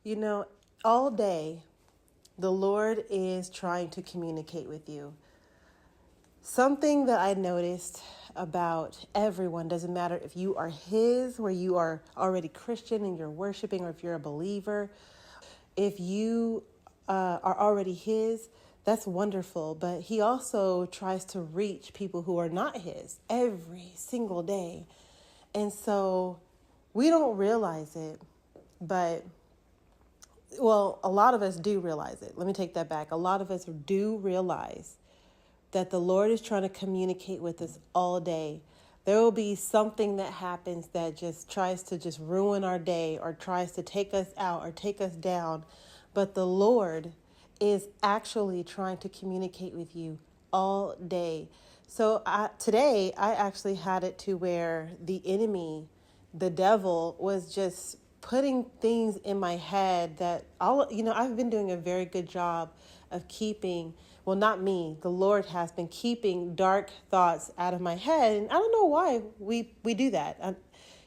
You know, all day, the Lord is trying to communicate with you. Something that I noticed about everyone, doesn't matter if you are His, where you are already Christian and you're worshiping, or if you're a believer, if you are already His, that's wonderful. But He also tries to reach people who are not His every single day. And so we don't realize it, but well, a lot of us do realize it. Let me take that back. A lot of us do realize that the Lord is trying to communicate with us all day. There will be something that happens that just tries to just ruin our day or tries to take us out or take us down. But the Lord is actually trying to communicate with you all day. So today I actually had it to where the enemy, the devil, was just putting things in my head that I've been doing a very good job of keeping, well, not me, the Lord has been keeping dark thoughts out of my head. And I don't know why we do that.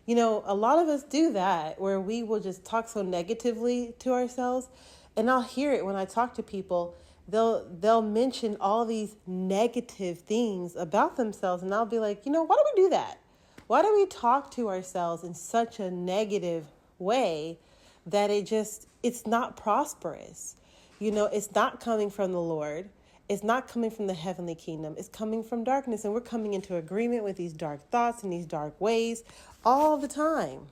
A lot of us do that, where we will just talk so negatively to ourselves. And I'll hear it when I talk to people. They'll mention all these negative things about themselves, and I'll be like, why do we do that? Why do we talk to ourselves in such a negative way that it's not prosperous? It's not coming from the Lord. It's not coming from the heavenly kingdom. It's coming from darkness, and we're coming into agreement with these dark thoughts and these dark ways all the time.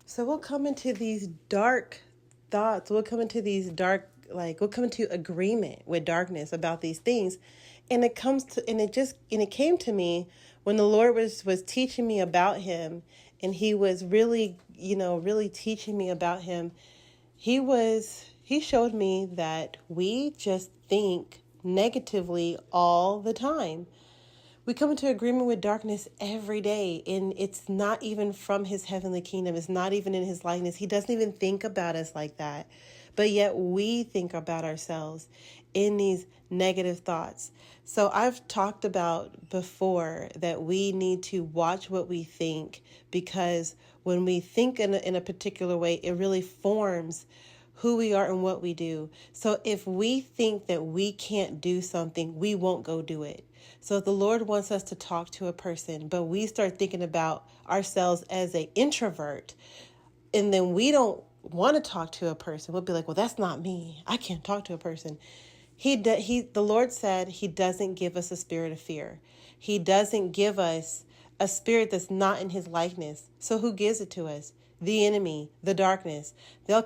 So we'll come into these dark thoughts. We'll come into we'll come into agreement with darkness about these things. And it came to me when the Lord was teaching me about Him, and He was really teaching me about Him. He showed me that we just think negatively all the time. We come into agreement with darkness every day, and it's not even from His heavenly kingdom. It's not even in His likeness. He doesn't even think about us like that. But yet we think about ourselves in these negative thoughts. So I've talked about before that we need to watch what we think, because when we think in a particular way, it really forms who we are and what we do. So if we think that we can't do something, we won't go do it. So if the Lord wants us to talk to a person, but we start thinking about ourselves as an introvert, and then we don't want to talk to a person, we'll be like, well, that's not me. I can't talk to a person. The Lord said He doesn't give us a spirit of fear. He doesn't give us a spirit that's not in His likeness. So who gives it to us? The enemy, the darkness. They'll